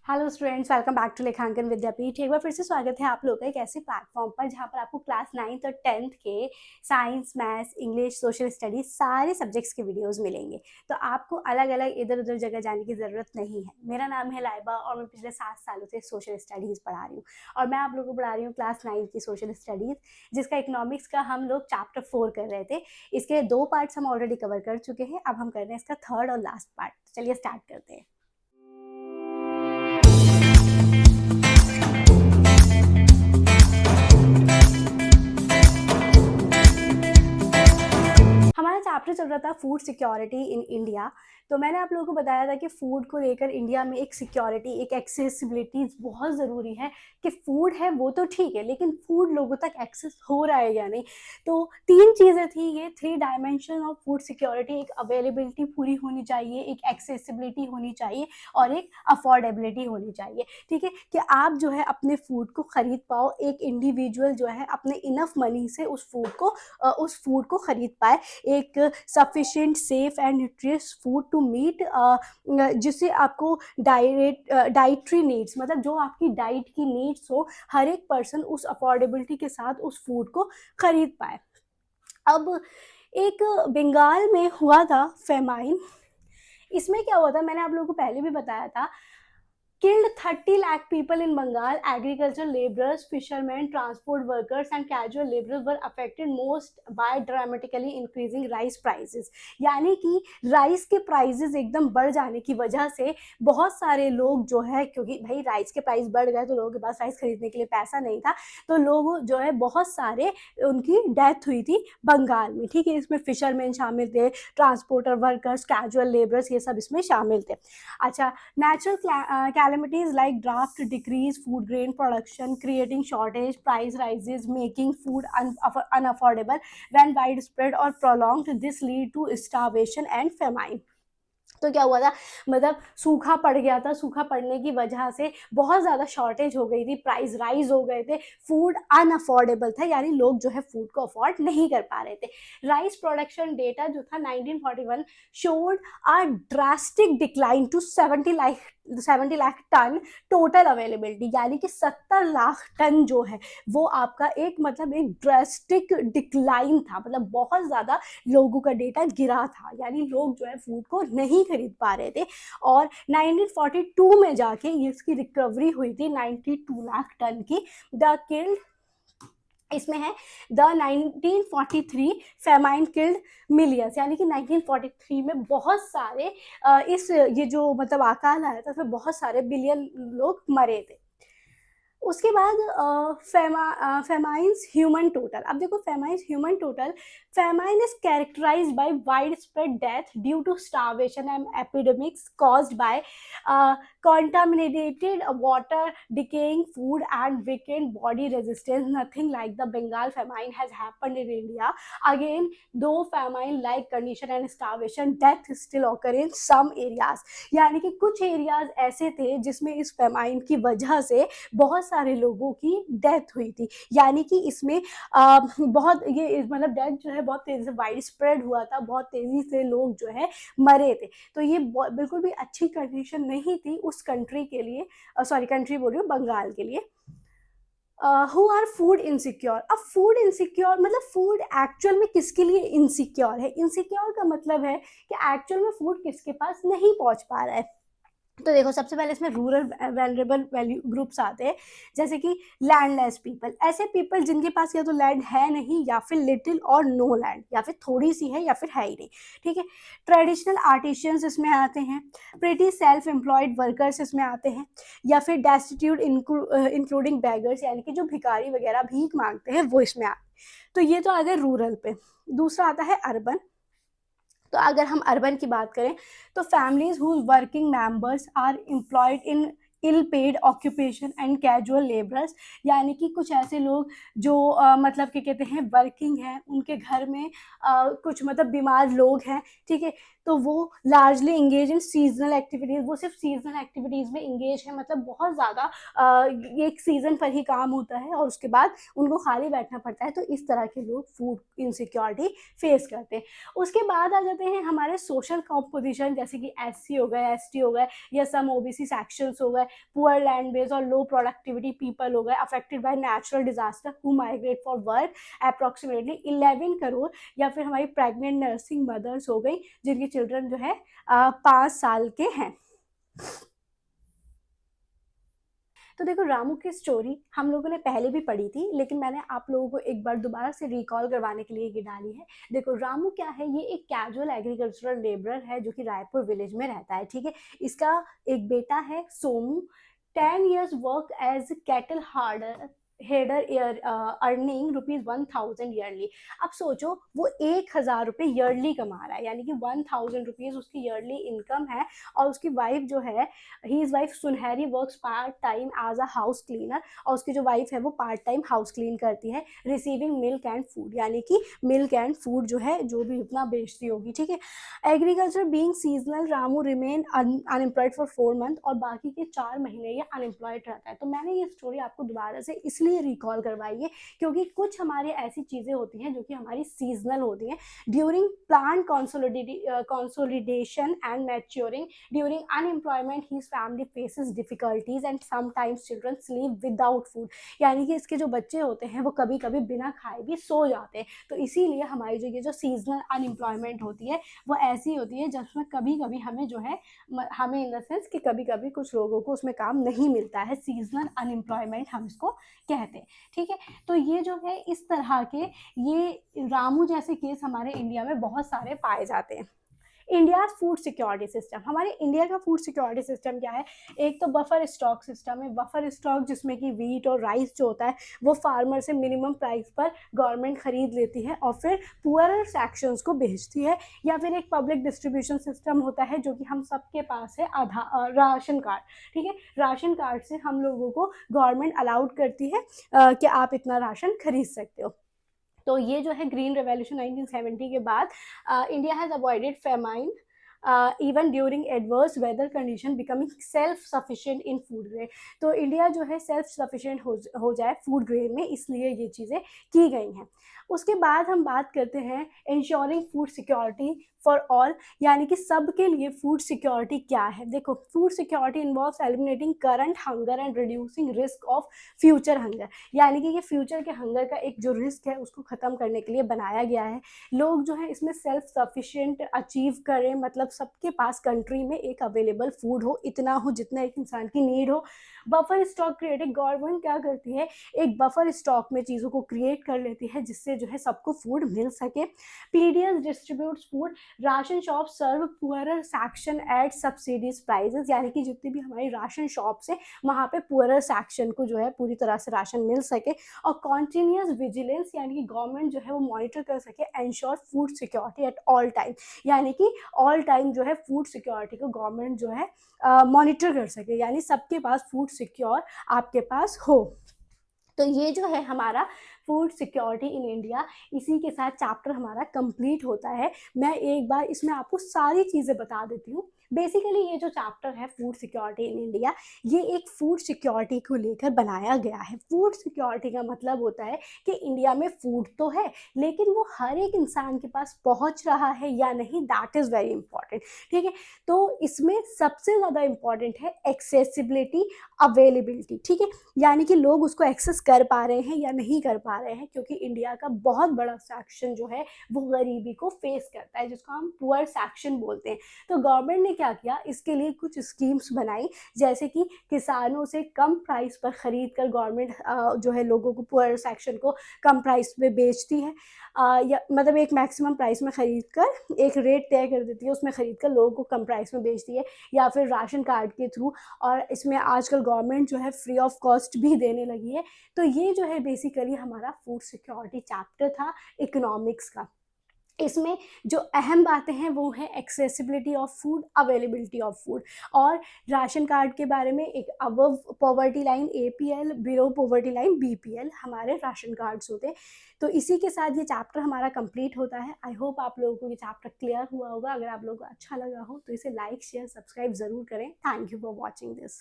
Hello students, welcome back to Lekhankan Vidyapeeth. एक बार फिर से स्वागत है आप लोगों का एक ऐसे प्लेटफॉर्म पर जहां पर आपको क्लास 9th और 10th के science, maths, English, social studies सारे सब्जेक्ट्स के वीडियोस मिलेंगे। तो आपको अलग अलग इधर उधर जगह जाने की ज़रूरत नहीं है। मेरा नाम है लाइबा और मैं पिछले 7 सालों से सोशल स्टडीज़ पढ़ा रही हूँ और मैं आप लोगों को पढ़ा रही हूँ क्लास 9 की सोशल स्टडीज़, जिसका इकोनॉमिक्स का हम लोग चैप्टर 4 कर रहे थे। इसके 2 पार्ट्स हम ऑलरेडी कवर कर चुके हैं, अब हम कर रहे हैं इसका 3rd और लास्ट पार्ट। चलिए स्टार्ट करते हैं। हमारा चैप्टर चल रहा था फूड सिक्योरिटी इन इंडिया। तो मैंने आप लोगों को बताया था कि फूड को लेकर इंडिया में एक सिक्योरिटी, एक एक्सेसिबिलिटी बहुत ज़रूरी है कि फूड है वो तो ठीक है, लेकिन फूड लोगों तक एक्सेस हो रहा है या नहीं। तो 3 चीज़ें थी, ये 3 डायमेंशन ऑफ फूड सिक्योरिटी। एक अवेलेबिलिटी पूरी होनी चाहिए, एक एक्सेसिबिलिटी होनी चाहिए और एक अफोर्डेबिलिटी होनी चाहिए। ठीक है, कि आप जो है अपने फूड को ख़रीद पाओ, एक इंडिविजुअल जो है अपने इनफ मनी से उस फूड को ख़रीद पाए। एक sufficient, safe and nutritious food to meet, जिससे आपको डाइटरी नीड्स, मतलब जो आपकी डाइट की नीड्स हो, हर एक पर्सन उस अफोर्डेबिलिटी के साथ उस फूड को खरीद पाए। अब एक बंगाल में हुआ था फेमाइन। इसमें क्या हुआ था, मैंने आप लोगों को पहले भी बताया था। Killed 30 lakh people in Bengal. Agricultural laborers, fishermen, transport workers and casual laborers were affected most by dramatically increasing rice prices. यानी कि राइस के प्राइसेस एकदम बढ़ जाने की वजह से बहुत सारे लोग जो है, क्योंकि भाई राइस के प्राइस बढ़ गए तो लोगों के पास राइस खरीदने के लिए पैसा नहीं था, तो लोग जो है बहुत सारे उनकी डेथ हुई थी बंगाल में। ठीक है, इसमें फिशरमैन शामिल थे, ट्रांसपोर्टर वर्कर्स, कैजुअल लेबरर्स, ये सब इसमें शामिल थे। अच्छा, natural calamities like drought decrease food grain production, creating shortage, price rises, making food unaffordable when widespread or prolonged. This lead to starvation and famine. तो क्या हुआ था, मतलब सूखा पड़ गया था। सूखा पड़ने की वजह से बहुत ज़्यादा शॉर्टेज हो गई थी, प्राइस राइज हो गए थे, फूड अनअफोर्डेबल था, यानी लोग जो है फूड को अफोर्ड नहीं कर पा रहे थे। राइस प्रोडक्शन डेटा जो था 1941 showed a drastic decline to 70 lakh ton total availability, यानी कि 70 लाख टन जो है वो आपका एक ड्रास्टिक डिक्लाइन था, मतलब बहुत ज़्यादा लोगों का डेटा गिरा था, यानी लोग जो है फूड को नहीं खरीद पा रहे थे। और 1942 में जाके इसकी रिकवरी हुई थी 92 लाख टन की। द किल्ड, इसमें है द 1943 फेमाइन किल्ड मिलियंस, यानी कि 1943 में बहुत सारे इस ये जो मतलब अकाल आया था उसमें बहुत सारे बिलियन लोग मरे थे। उसके बाद फेमाइन्स ह्यूमन टोटल। अब देखो famines human total, famine is characterised by wide spread death due to starvation and epidemics caused by contaminated water, decaying food and weakened body resistance. Nothing like the Bengal famine has happened in India. Again, though famine like condition and starvation, death still occur in some areas. यानी कि कुछ areas ऐसे थे जिसमें इस famine की वजह से बहुत सारे लोगों की डेथ हुई थी, यानी कि इसमें बहुत ये मतलब डेथ जो है बहुत तेजी से वाइड स्प्रेड हुआ था, बहुत तेजी से लोग जो है मरे थे। तो ये बिल्कुल भी अच्छी कंडीशन नहीं थी उस कंट्री के लिए, सॉरी कंट्री बोल रही हूँ, बंगाल के लिए। Who are food insecure. अब फूड इनसिक्योर मतलब फूड एक्चुअल में किसके लिए इनसिक्योर है। इनसिक्योर का मतलब है कि एक्चुअल में फूड किसके पास नहीं पहुंच पा रहा है। तो देखो, सबसे पहले इसमें रूरल वेलरेबल वैल्यू ग्रुप्स आते हैं, जैसे कि लैंडलेस पीपल, ऐसे पीपल जिनके पास या तो लैंड है नहीं, या फिर लिटिल और नो लैंड, या फिर थोड़ी सी है या फिर है ही नहीं। ठीक है, ट्रेडिशनल आर्टिशियंस इसमें आते हैं, प्रिटी सेल्फ एम्प्लॉयड वर्कर्स इसमें आते हैं, या फिर डेस्टिट्यूट इंक्लूडिंग बैगर्स, यानी कि जो भिखारी वगैरह भीख मांगते हैं वो इसमें आते हैं। तो ये तो आ गए रूरल पे। दूसरा आता है अर्बन। तो अगर हम अर्बन की बात करें तो families whose working members are employed in ill paid occupation and casual labourers, यानी कि कुछ ऐसे लोग जो मतलब क्या कहते हैं वर्किंग हैं, उनके घर में कुछ मतलब बीमार लोग हैं। ठीक है, तो वो largely engage in seasonal activities, वो सिर्फ सीजनल एक्टिविटीज़ में इंगेज है, मतलब बहुत ज़्यादा एक सीज़न पर ही काम होता है और उसके बाद उनको खाली बैठना पड़ता है। तो इस तरह के लोग फूड इनसिक्योरिटी फेस करते हैं। उसके बाद आ जाते हैं हमारे सोशल कॉम्पोजिशन, जैसे कि SC हो गए, ST हो गए, या सम OBC सेक्शंस हो गए, पुअर लैंड बेस और लो प्रोडक्टिविटी पीपल हो गए, affected by natural disaster who migrate for work, approximately 11 crore, या फिर हमारी प्रेग्नेंट नर्सिंग मदर्स हो गई जिनके चिल्ड्रन जो है 5 साल के हैं। तो देखो, रामू की स्टोरी हम लोगों ने पहले भी पढ़ी थी, लेकिन मैंने आप लोगों को एक बार दोबारा से रिकॉल करवाने के लिए ये डाली है। देखो, रामू क्या है, ये एक कैजुअल एग्रीकल्चरल लेबरर है जो कि रायपुर विलेज में रहता है, ठीक है। इसका एक बेटा है Somu, 10 years work as cattle herder herder year, earning ₹1000 yearly. अब सोचो, वो 1000 रुपये ईयरली कमा रहा है, यानी कि 1000 रुपीज उसकी ईयरली इनकम है। और उसकी वाइफ जो है, he is wife Sunhari, works part time as a house cleaner, और उसकी जो वाइफ है वो पार्ट टाइम हाउस क्लीन करती है, रिसीविंग मिल्क एंड फूड, यानी कि मिल्क एंड फूड जो है जो भी उतना बेचती होगी, ठीक है। Agriculture being seasonal, Ramu remain unemployed for 4 month, और बाकी के 4 महीने ये अनएम्प्लॉयड रहता है। तो मैंने ये स्टोरी आपको दोबारा से इसलिए रिकॉल करवाई है क्योंकि कुछ हमारी ऐसी चीजें होती हैं जो कि हमारी सीजनल होती हैं। During plant consolidation and maturing, during unemployment his family faces difficulties and sometimes children sleep without food, यानी कि इसके जो बच्चे होते हैं वो कभी कभी बिना खाए भी सो जाते हैं। तो इसीलिए हमारी जो ये जो सीजनल अनएम्प्लॉयमेंट होती है वो ऐसी होती है जिसमें कभी कभी हमें जो है, हमें इन द सेंस कि कभी कभी कुछ लोगों को उसमें काम नहीं मिलता है, सीजनल अनएम्प्लॉयमेंट हम इसको कहते हैं, ठीक है। तो ये जो है इस तरह के, ये रामू जैसे केस हमारे इंडिया में बहुत सारे पाए जाते हैं। इंडिया फूड सिक्योरिटी सिस्टम, हमारे इंडिया का फूड सिक्योरिटी सिस्टम क्या है? एक तो बफर स्टॉक सिस्टम है। बफर स्टॉक जिसमें कि वीट और राइस जो होता है वो फार्मर से मिनिमम प्राइस पर गवर्नमेंट खरीद लेती है और फिर पुअरर सेक्शंस को बेचती है। या फिर एक पब्लिक डिस्ट्रीब्यूशन सिस्टम होता है जो कि हम सबके पास है, राशन कार्ड, ठीक है। राशन कार्ड से हम लोगों को गवर्नमेंट अलाउड करती है कि आप इतना राशन खरीद सकते हो। तो ये जो है ग्रीन रेवोल्यूशन 1970 के बाद, India has avoided famine even during adverse weather condition, becoming self sufficient in food grain. तो इंडिया जो है सेल्फ सफिशिएंट हो जाए फूड ग्रेन में, इसलिए ये चीज़ें की गई हैं। उसके बाद हम बात करते हैं ensuring food security for all, यानी कि सबके लिए फूड सिक्योरिटी क्या है। देखो, food security involves eliminating current hunger and reducing risk of future hunger, यानी कि ये फ्यूचर के हंगर का एक जो रिस्क है उसको ख़त्म करने के लिए बनाया गया है। लोग जो है इसमें सेल्फ सफिशिएंट अचीव करें, मतलब सबके पास कंट्री में एक अवेलेबल फूड हो, इतना हो जितना एक इंसान की नीड हो। बफर स्टॉक क्रिएटिंग, गवर्नमेंट क्या करती है, एक बफर स्टॉक में चीज़ों को क्रिएट कर लेती है जिससे जो है सबको फूड मिल सके। PDS distributes food, ration shop serve poorer section at subsidies prices, यानी कि जितनी भी हमारी राशन शॉप्स है वहाँ पे पुअरर सेक्शन को जो है पूरी तरह से राशन मिल सके। और कॉन्टीन्यूस विजिलेंस, यानी कि गवर्नमेंट जो है वो मॉनिटर कर सके, ensure food security at all time, यानी कि ऑल टाइम जो है फूड सिक्योरिटी को गवर्नमेंट जो है मॉनिटर कर सके, यानी सबके पास फूड सिक्योर आपके पास हो। तो ये जो है हमारा फूड सिक्योरिटी इन इंडिया, इसी के साथ चैप्टर हमारा कंप्लीट होता है। मैं एक बार इसमें आपको सारी चीज़ें बता देती हूँ। बेसिकली ये जो चैप्टर है फूड सिक्योरिटी इन इंडिया, ये एक फूड सिक्योरिटी को लेकर बनाया गया है। फूड सिक्योरिटी का मतलब होता है कि इंडिया में फूड तो है लेकिन वो हर एक इंसान के पास पहुंच रहा है या नहीं, दैट इज़ वेरी इंपॉर्टेंट, ठीक है। तो इसमें सबसे ज़्यादा इंपॉर्टेंट है एक्सेसिबिलिटी, अवेलेबिलिटी, ठीक है, यानी कि लोग उसको एक्सेस कर पा रहे हैं या नहीं कर पा रहे हैं, क्योंकि इंडिया का बहुत बड़ा सेक्शन जो है वो गरीबी को फेस करता है, जिसको हम पुअर सेक्शन बोलते हैं। तो गवर्नमेंट ने क्या किया, इसके लिए कुछ स्कीम्स बनाई, जैसे कि किसानों से कम प्राइस पर खरीद कर गवर्नमेंट जो है लोगों को, पुअर सेक्शन को कम प्राइस पे बेचती है, या मतलब एक मैक्सिमम प्राइस में खरीद कर, एक रेट तय कर देती है, उसमें खरीद कर लोगों को कम प्राइस में बेचती है, या फिर राशन कार्ड के थ्रू। और इसमें आजकल गवर्नमेंट जो है फ्री ऑफ कॉस्ट भी देने लगी है। तो ये जो है बेसिकली हमारा फूड सिक्योरिटी चैप्टर था इकोनॉमिक्स का। इसमें जो अहम बातें हैं वो है accessibility of food, availability of food, और राशन कार्ड के बारे में एक above poverty line APL, below poverty line BPL हमारे राशन कार्ड्स होते हैं। तो इसी के साथ ये चैप्टर हमारा कंप्लीट होता है। आई होप आप लोगों को ये चैप्टर क्लियर हुआ होगा। अगर आप लोगों को अच्छा लगा हो तो इसे लाइक शेयर सब्सक्राइब ज़रूर करें। Thank you for watching this.